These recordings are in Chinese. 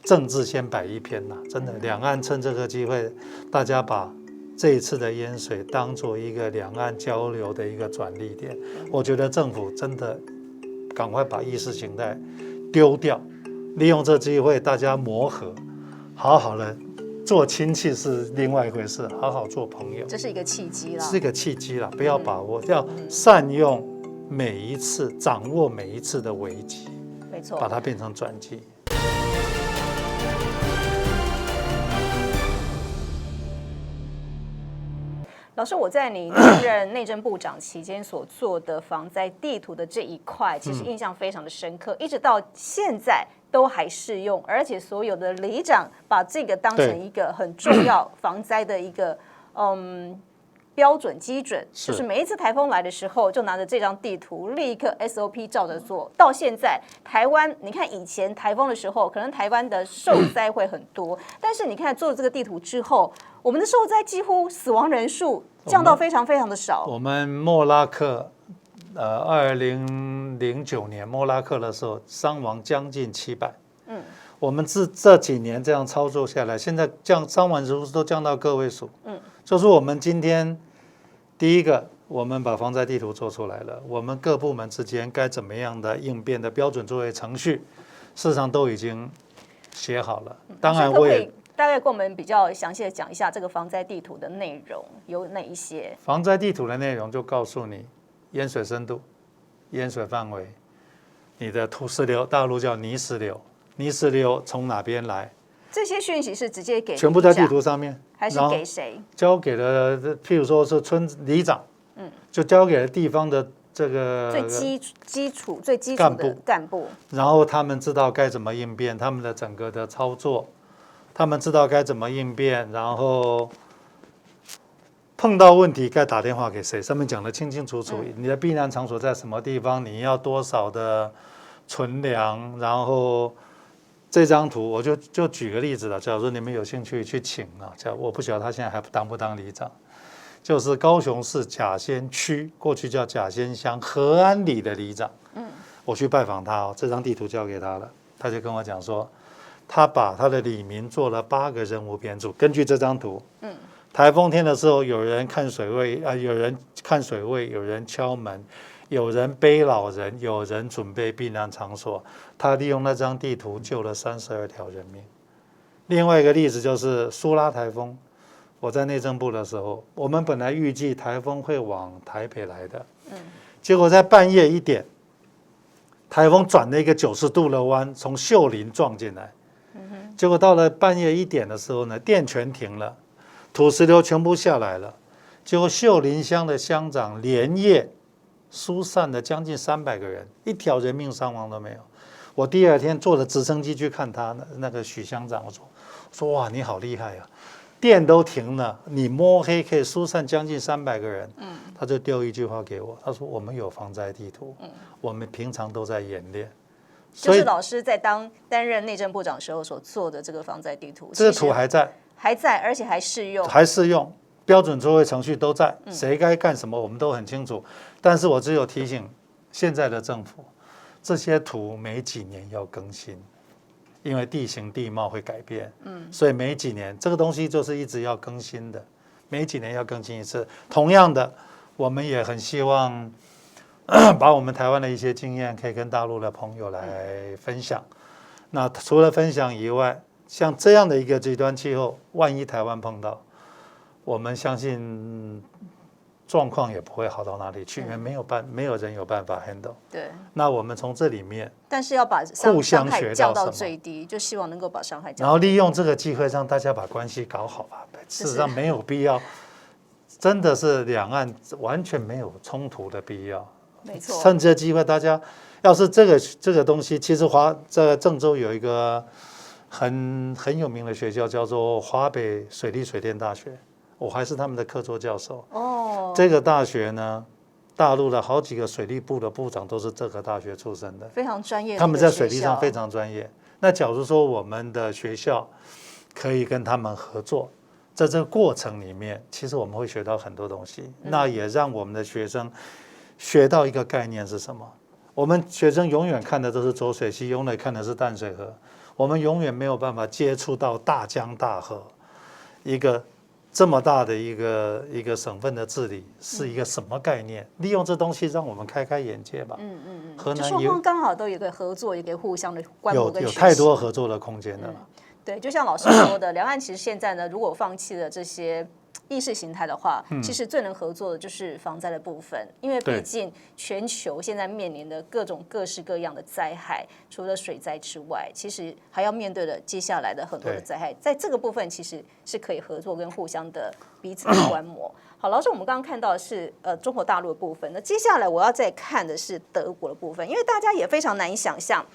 政治先摆一边呐，真的，两岸趁这个机会，大家把这一次的淹水当做一个两岸交流的一个转捩点。我觉得政府真的赶快把意识形态丢掉，利用这机会大家磨合，好好的做亲戚是另外一回事，好好做朋友，这是一个契机啦，是一个契机啦，不要把握，要善用每一次，掌握每一次的危机，没错，把它变成转机。老师，我在你担任内政部长期间所做的防灾地图的这一块，其实印象非常的深刻，一直到现在都还适用，而且所有的里长把这个当成一个很重要防灾的一个标准基准，就是每一次台风来的时候，就拿着这张地图，立刻 SOP 照着做。到现在，台湾你看以前台风的时候，可能台湾的受灾会很多，但是你看做了这个地图之后，我们的受灾几乎死亡人数降到非常非常的少。我们莫拉克，2009年莫拉克的时候，伤亡将近700。我们这几年这样操作下来，现在伤亡人数都降到个位数。就是我们今天第一个，我们把防灾地图做出来了，我们各部门之间该怎么样的应变的标准作业程序，事实上都已经写好了。当然，我也大概跟我们比较详细的讲一下这个防灾地图的内容有哪一些。防灾地图的内容就告诉你淹水深度、淹水范围、你的土石流，大陆叫泥石流，泥石流从哪边来？这些讯息是直接给全部在地图上面，还是给谁？交给了，譬如说是村里长，就交给了地方的这个最基础的干部，然后他们知道该怎么应变，他们的整个的操作，他们知道该怎么应变，然后碰到问题该打电话给谁，上面讲得清清楚楚，你的避难场所在什么地方，你要多少的存粮，然后。这张图我就举个例子了，假如说你们有兴趣去请啊，我不晓得他现在还当不当里长，就是高雄市甲仙区，过去叫甲仙乡和安里的里长，我去拜访他这张地图交给他了，他就跟我讲说，他把他的里民做了8个任务编组，根据这张图，台风天的时候，有人看水位有人看水位，有人敲门。有人背老人，有人准备避难场所，他利用那张地图救了32条人命。另外一个例子就是苏拉台风，我在内政部的时候，我们本来预计台风会往台北来的，结果在半夜1点，台风转了一个90度的弯，从秀林撞进来，结果到了半夜1点的时候呢，电全停了，土石流全部下来了，结果秀林乡的乡长连夜疏散了将近300个人，1条人命伤亡都没有。我第2天坐着直升机去看他，那个许乡长，我说哇，你好厉害啊！电都停了，你摸黑可以疏散将近300个人。他就丢一句话给我，他说我们有防灾地图，我们平常都在演练。就是老师在担任内政部长时候所做的这个防灾地图，这个图还在，而且还适用，标准作业程序都在，谁该干什么我们都很清楚。但是我只有提醒现在的政府，这些图每几年要更新，因为地形地貌会改变，所以每几年这个东西就是一直要更新的，每几年要更新一次。同样的，我们也很希望把我们台湾的一些经验可以跟大陆的朋友来分享。那除了分享以外，像这样的一个极端气候，万一台湾碰到，我们相信状况也不会好到哪里去，因为没有人有办法 handle。对，那我们从这里面，但是要把伤害降到最低，就希望能够把伤害降到最低。然后利用这个机会让大家把关系搞好吧。事实上没有必要，真的是两岸完全没有冲突的必要。没错，趁这机会，大家要是这个东西，其实在郑州有一个很有名的学校，叫做华北水利水电大学。我还是他们的客座教授。这个大学呢，大陆的好几个水利部的部长都是这个大学出身的，非常专业。他们在水利上非常专业。那假如说我们的学校可以跟他们合作，在这个过程里面，其实我们会学到很多东西。那也让我们的学生学到一个概念是什么？我们学生永远看的都是浊水溪，永远看的是淡水河。我们永远没有办法接触到大江大河，一个这么大的一个省份的治理是一个什么概念？利用这东西让我们开开眼界吧。河就南有双方刚好都有一个合作，一个互相的观摩跟学习。有太多合作的空间了。对，就像老师说的，两岸其实现在呢，如果放弃了这些意识形态的话，其实最能合作的就是防灾的部分，因为毕竟全球现在面临的各式各样的灾害，除了水灾之外，其实还要面对的接下来的很多的灾害，在这个部分其实是可以合作跟互相的彼此的观摩。好，老师，我们刚刚看到的是中国大陆的部分，那接下来我要再看的是德国的部分，因为大家也非常难以想象，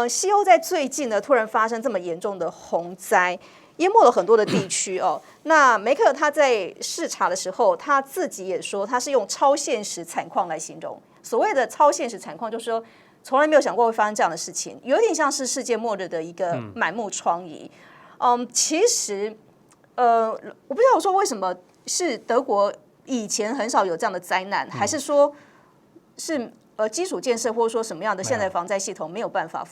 西欧在最近呢突然发生这么严重的洪灾。淹没了很多的地区哦。那梅克尔他在视察的时候，他自己也说，他是用超现实惨况来形容。所谓的超现实惨况，就是说从来没有想过会发生这样的事情，有点像是世界末日的一个满目疮痍。其实我不知道说为什么是德国以前很少有这样的灾难，还是说是基础建设或者说什么样的现在防灾系统没有办法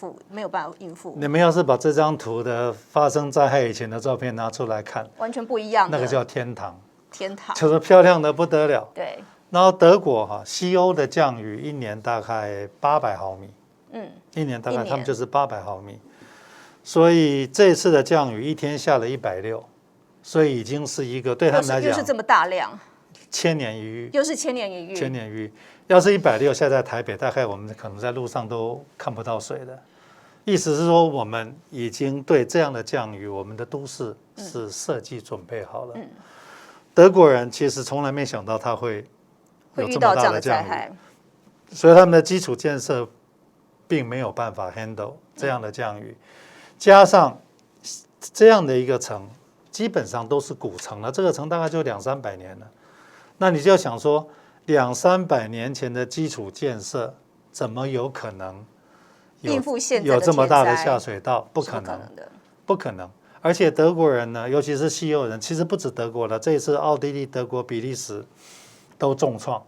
应付。你们要是把这张图的发生灾害以前的照片拿出来看，完全不一样的。那个叫天堂，天堂就是漂亮的不得了。对。然后德国西欧的降雨一年大概800毫米，一年大概他们就是800毫米，所以这次的降雨一天下了160，所以已经是一个对他们来讲又是这么大量，千年一遇，又是千年一遇，千年一遇。要是160下在台北，大概我们可能在路上都看不到水的。意思是说，我们已经对这样的降雨，我们的都市是设计准备好了。德国人其实从来没想到他会有这么大的降雨，所以他们的基础建设并没有办法 handle 这样的降雨，加上这样的一个城，基本上都是古城了，这个城大概就200-300年了。那你就要想说，200-300年前的基础建设，怎么有可能应付现在有这么大的下水道？不可能，不可能。而且德国人呢，尤其是西欧人，其实不止德国了，这一次奥地利、德国、比利时都重创。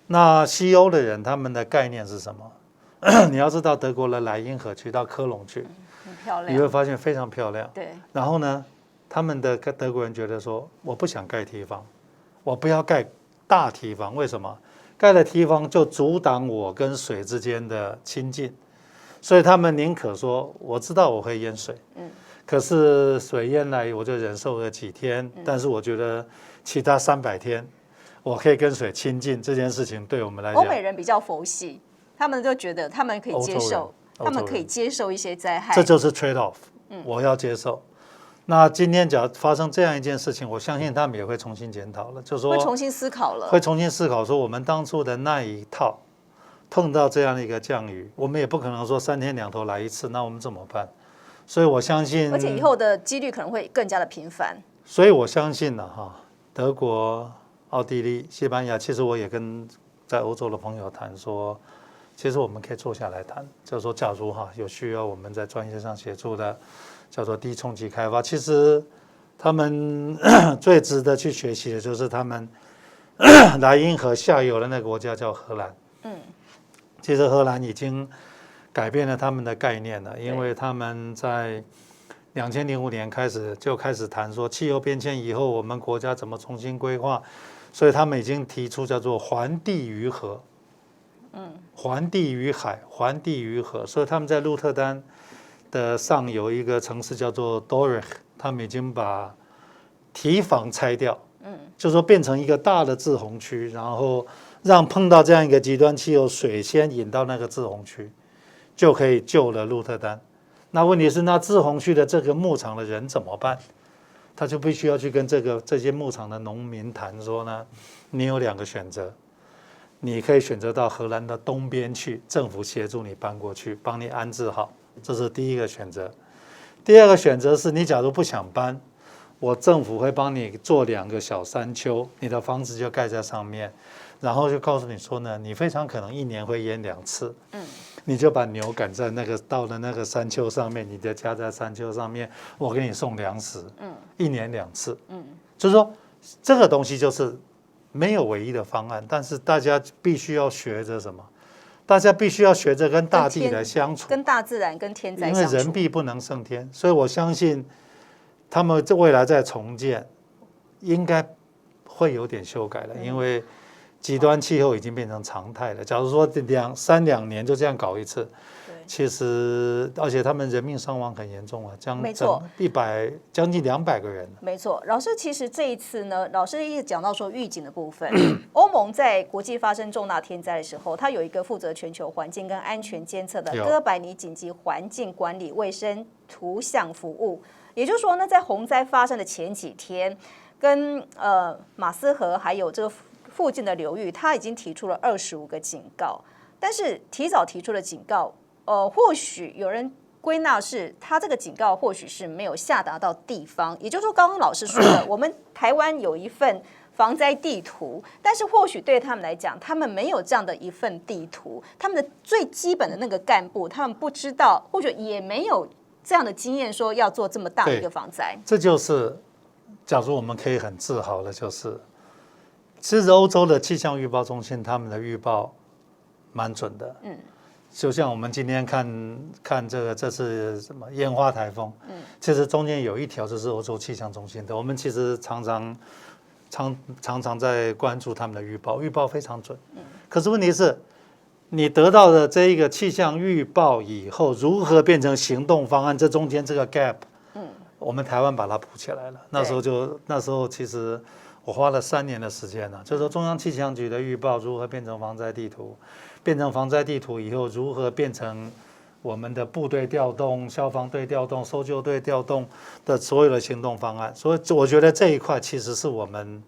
那西欧的人他们的概念是什么？你要知道，德国的莱茵河去到科隆去，很漂亮，你会发现非常漂亮。对。然后呢，他们的德国人觉得说，我不想盖堤防，我不要盖大堤防，为什么？盖了堤防就阻挡我跟水之间的亲近，所以他们宁可说，我知道我会淹水，可是水淹来我就忍受了几天，但是我觉得其他300天，我可以跟水亲近，这件事情对我们来讲，欧美人比较佛系，他们就觉得他们可以接受，他们可以接受一些灾害，这就是 trade off，我要接受。那今天假如发生这样一件事情，我相信他们也会重新检讨了，就是说会重新思考了，会重新思考说我们当初的那一套，碰到这样的一个降雨，我们也不可能说3天2头来一次，那我们怎么办？所以我相信，而且以后的几率可能会更加的频繁。所以我相信呢，德国、奥地利、西班牙，其实我也跟在欧洲的朋友谈说，其实我们可以坐下来谈，就是说，假如有需要我们在专业上协助的，叫做低冲击开发，其实他们最值得去学习的就是他们莱茵河下游的那个国家叫荷兰。其实荷兰已经改变了他们的概念了，因为他们在2005年开始谈说气候变迁以后我们国家怎么重新规划，所以他们已经提出叫做环地于河，环地于海，环地于河，所以他们在鹿特丹的上游一个城市叫做 Dorich， 他们已经把堤防拆掉，就是说变成一个大的滞洪区，然后让碰到这样一个极端气候，水先引到那个滞洪区，就可以救了鹿特丹。那问题是，那滞洪区的这个牧场的人怎么办？他就必须要去跟这些牧场的农民谈说呢，你有2个选择，你可以选择到荷兰的东边去，政府协助你搬过去，帮你安置好，这是第一个选择。第二个选择是你假如不想搬，我政府会帮你做2个小山丘，你的房子就盖在上面，然后就告诉你说呢，你非常可能1年会淹2次，你就把牛赶在到了那个山丘上面，你的家在山丘上面，我给你送粮食，1年2次，就是说这个东西就是没有唯一的方案，但是大家必须要学着什么？大家必须要学着跟大地来相处，跟大自然、跟天灾因相处。为人必不能胜天，所以我相信他们未来在重建，应该会有点修改了，因为极端气候已经变成常态了。假如说两年就这样搞一次，其实而且他们人命伤亡很严重啊，没错将近200个人。没错，老师，其实这一次呢，老师一直讲到说预警的部分，欧盟在国际发生重大天灾的时候，它有一个负责全球环境跟安全监测的哥白尼紧急环境管理卫生图像服务。也就是说呢，在洪灾发生的前几天，跟马斯河还有这个附近的流域，它已经提出了25个警告，但是提早提出的警告，或许有人归纳是他这个警告或许是没有下达到地方，也就是说，刚刚老师说的，我们台湾有一份防灾地图，但是或许对他们来讲，他们没有这样的一份地图，他们的最基本的那个干部，他们不知道，或者也没有这样的经验，说要做这么大的一个防灾。这就是假如我们可以很自豪的，就是其实欧洲的气象预报中心他们的预报蛮准的，就像我们今天看这次什么烟花台风，其实中间有一条就是欧洲气象中心的，我们其实常常在关注他们的预报非常准，可是问题是，你得到的这一个气象预报以后，如何变成行动方案？这中间这个 gap，我们台湾把它补起来了。那时候其实我花了3年的时间呢，就是说中央气象局的预报如何变成防灾地图，变成防灾地图以后，如何变成我们的部队调动、消防队调动、搜救队调动的所有的行动方案。所以我觉得这一块其实是我们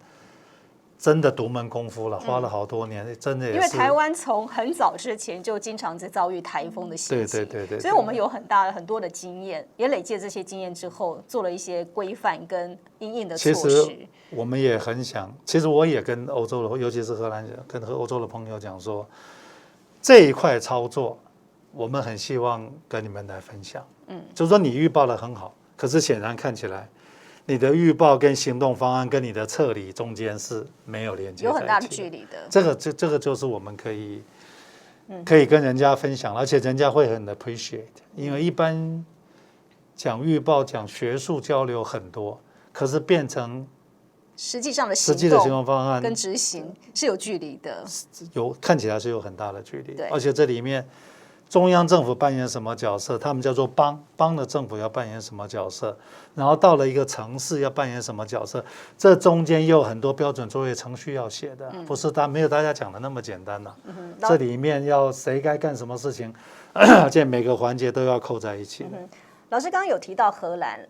真的独门功夫了，花了好多年，真的也是。因为台湾从很早之前就经常在遭遇台风的袭击，对，所以我们有很多的经验，也累积了这些经验之后，做了一些规范跟因应的措施。其实我们也很想，其实我也跟欧洲的，尤其是荷兰人，跟欧洲的朋友讲说，这一块操作，我们很希望跟你们来分享。就是说你预报的很好，可是显然看起来，你的预报跟行动方案跟你的撤离中间是没有连接在一起的，有很大的距离的。这个就是我们可以跟人家分享，而且人家会很 appreciate， 因为一般讲预报讲学术交流很多，可是变成实际的行动方案跟执行是有距离的，看起来是有很大的距离，对，而且这里面中央政府扮演什么角色，他们叫做邦的政府要扮演什么角色，然后到了一个城市要扮演什么角色，这中间又有很多标准作业程序要写的，不是没有大家讲的那么简单呐。这里面要谁该干什么事情，而且每个环节都要扣在一起的。老师刚刚有提到荷兰，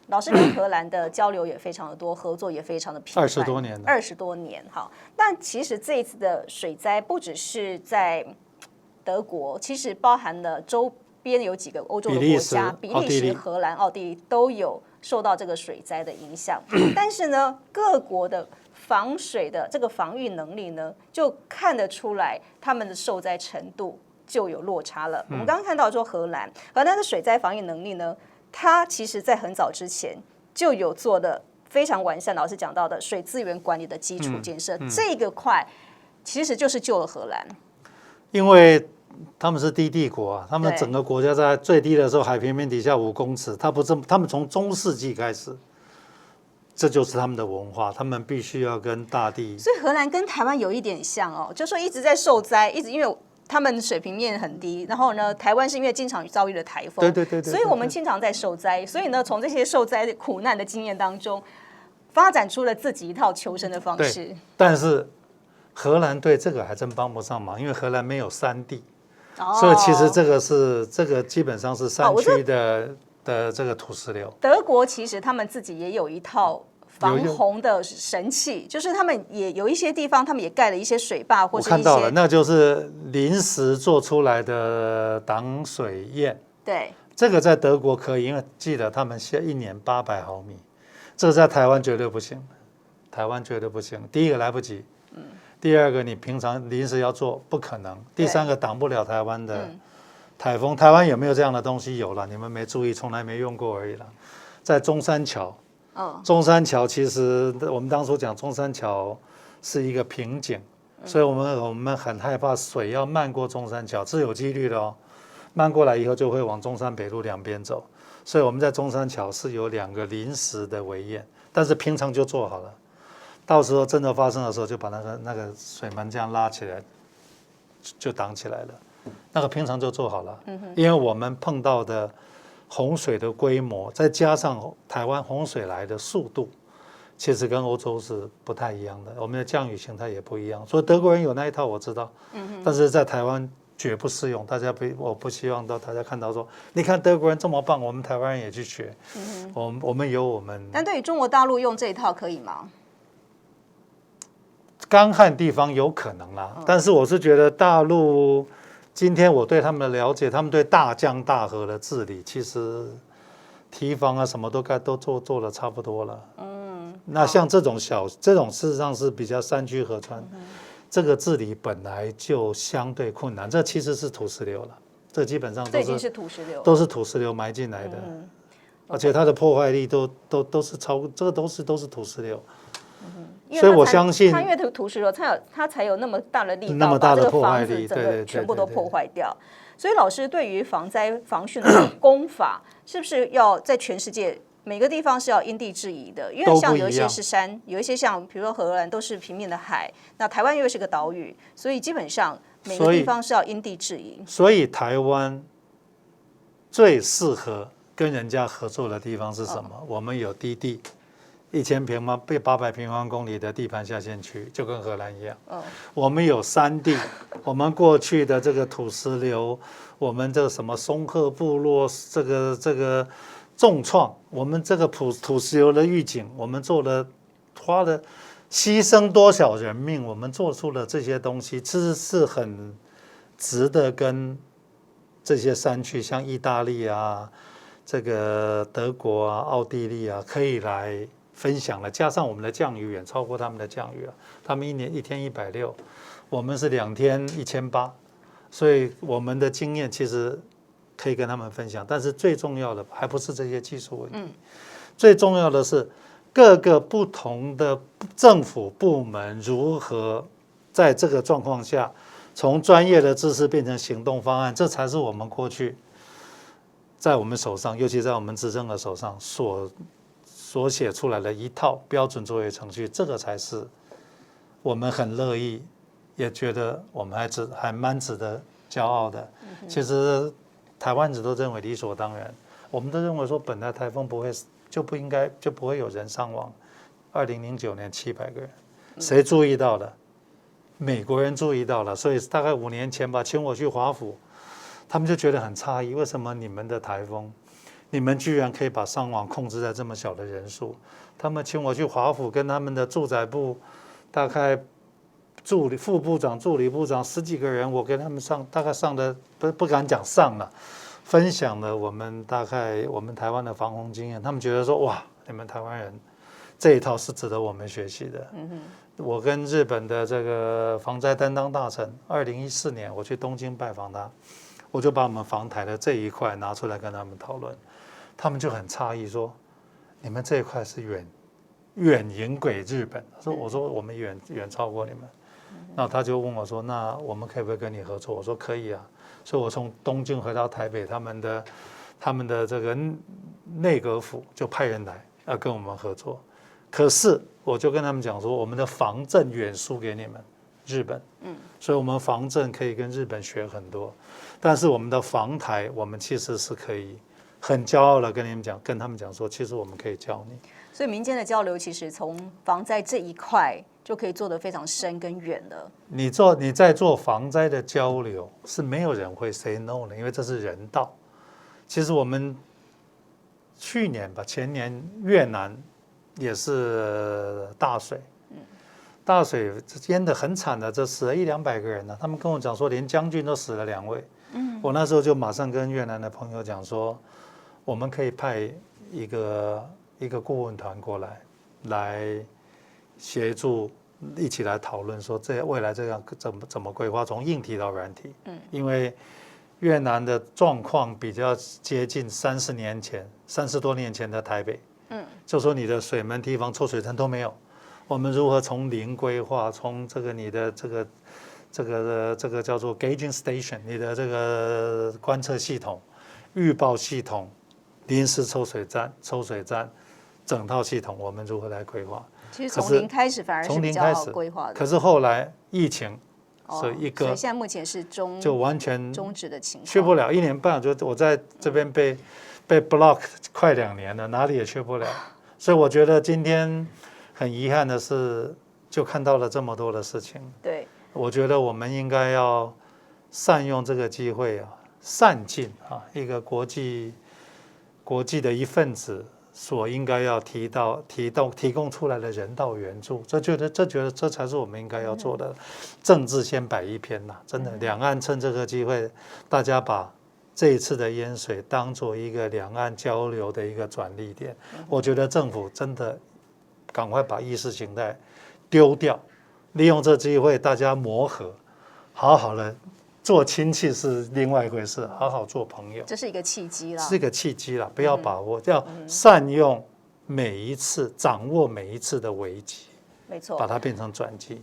老师跟荷兰的交流也非常的多，合作也非常的频繁，20多年。好，但其实这一次的水灾不只是在德国，其实包含了周边有几个欧洲的国家，比利时、荷兰、奥地利都有受到这个水灾的影响。但是呢，各国的防水的这个防御能力呢，就看得出来他们的受灾程度就有落差了。我们刚刚看到说荷兰的水灾防御能力呢，它其实在很早之前就有做的非常完善，老师讲到的水资源管理的基础建设，这个块其实就是救了荷兰。因为他们是低地国啊，他们整个国家在最低的时候海平面底下5公尺，他们从中世纪开始，这就是他们的文化，他们必须要跟大地。所以荷兰跟台湾有一点像哦，就说一直在受灾，一直因为他们水平面很低，然后呢，台湾是因为经常遭遇了台风，对，所以我们经常在受灾，所以呢，从这些受灾的苦难的经验当中，发展出了自己一套求生的方式。但是荷兰对这个还真帮不上忙，因为荷兰没有山地，所以其实这个基本上是山区的这个土石流。德国其实他们自己也有一套防洪的神器，就是他们也有一些地方，他们也盖了一些水坝，或者我看到了，那就是临时做出来的挡水堰。对，这个在德国可以，因为记得他们1年800毫米，这个在台湾绝对不行，台湾绝对不行。第一个来不及，第二个你平常临时要做不可能，第三个挡不了台湾的台风。台湾有没有这样的东西？有了，你们没注意，从来没用过而已了。在中山桥，中山桥其实我们当初讲中山桥是一个瓶颈，所以我们很害怕水要漫过中山桥，是有几率的哦。漫过来以后就会往中山北路两边走，所以我们在中山桥是有2个临时的围堰，但是平常就做好了，到时候真的发生的时候就把那个水门这样拉起来，就挡起来了。那个平常就做好了，因为我们碰到的洪水的规模，再加上台湾洪水来的速度，其实跟欧洲是不太一样的，我们的降雨形态也不一样。所以德国人有那一套我知道，但是在台湾绝不适用。我不希望大家看到说，你看德国人这么棒，我们台湾人也去学。我们有我们。但对于中国大陆用这一套可以吗？干旱地方有可能啦，但是我是觉得大陆今天我对他们的了解，他们对大江大河的治理，其实堤防啊什么都做的差不多了。那像这种事实上是比较山区河川，这个治理本来就相对困难，这其实是土石流了，这基本上这已经是土石流，都是土石流埋进来的，而且它的破坏力都是这个都是土石流。所以我相信，它因为土石流，它才有那么大的力道，那么大的破坏力，整个全部都破坏掉。所以老师对于防灾防汛的工法，是不是要在全世界每个地方是要因地制宜的？因为像有一些是山，有一些像比如说荷兰都是平面的海，那台湾又是个岛屿，所以基本上每个地方是要因地制宜。所以台湾最适合跟人家合作的地方是什么？我们有低地。800平方公里的地盘下陷区，就跟荷兰一样。我们有山地，我们过去的这个土石流，我们这个什么松鹤部落，这个重创，我们这个土石流的预警，我们花了牺牲多少人命，我们做出了这些东西，其实是很值得跟这些山区，像意大利啊、这个德国啊、奥地利啊，可以来分享了，加上我们的降雨远超过他们的降雨了，他们一天160，我们是2天1800，所以我们的经验其实可以跟他们分享。但是最重要的还不是这些技术问题，最重要的是各个不同的政府部门如何在这个状况下，从专业的知识变成行动方案，这才是我们过去在我们手上，尤其在我们执政的手上所写出来的一套标准作业程序，这个才是我们很乐意，也觉得我们还蛮值得骄傲的。其实台湾人都认为理所当然，我们都认为说本来台风就不会有人伤亡。2009年700个人，谁注意到了？美国人注意到了，所以大概5年前吧，请我去华府，他们就觉得很诧异，为什么你们的台风？你们居然可以把伤亡控制在这么小的人数？他们请我去华府，跟他们的住宅部大概副部长、助理部长10几个人，我跟他们大概上的不敢讲上了，分享了我们台湾的防洪经验。他们觉得说，哇，你们台湾人这一套是值得我们学习的。我跟日本的这个防灾担当大臣，2014年我去东京拜访他，我就把我们防台的这一块拿出来跟他们讨论。他们就很诧异说：“你们这一块是远赢给日本。”我说我们远超过你们。那他就问我说：“那我们可不可以跟你合作？”我说：“可以啊。”所以我从东京回到台北，他们的这个内阁府就派人来要跟我们合作。可是我就跟他们讲说，我们的防震远输给你们日本，所以我们防震可以跟日本学很多，但是我们的防台，我们其实是可以。很骄傲的跟他们讲说，其实我们可以教你。所以民间的交流，其实从防灾这一块就可以做得非常深跟远了。你在做防灾的交流，是没有人会 say no 的，因为这是人道。其实我们去年吧，前年越南也是大水，大水淹得很惨的，这死了100-200个人呢。他们跟我讲说，连将军都死了2位。我那时候就马上跟越南的朋友讲说，我们可以派一个顾问团过来协助，一起来讨论说未来这样怎么规划，从硬体到软体。因为越南的状况比较接近30多年前的台北。就说你的水门、堤防、抽水层都没有，我们如何从零规划，从这个你的这个叫做 gauging station， 你的这个观测系统、预报系统、临时抽水站、整套系统，我们如何来规划？其实从零开始反而是比较好规划的。可是后来疫情，所以所以现在目前是就完全终止的情况，去不了1年半，就我在这边被 block 快2年了，哪里也去不了。所以我觉得今天很遗憾的是，就看到了这么多的事情。对，我觉得我们应该要善用这个机会啊，善尽啊一个国际的一份子所应该要提供出来的人道援助，觉得这才是我们应该要做的。政治先摆一边啦，真的，两岸趁这个机会，大家把这一次的淹水当做一个两岸交流的一个转捩点。我觉得政府真的赶快把意识形态丢掉，利用这机会大家磨合，好好的做亲戚是另外一回事，好好做朋友，这是一个契机啦，是一个契机啦，不要把握，要善用每一次，掌握每一次的危机，没错，把它变成转机。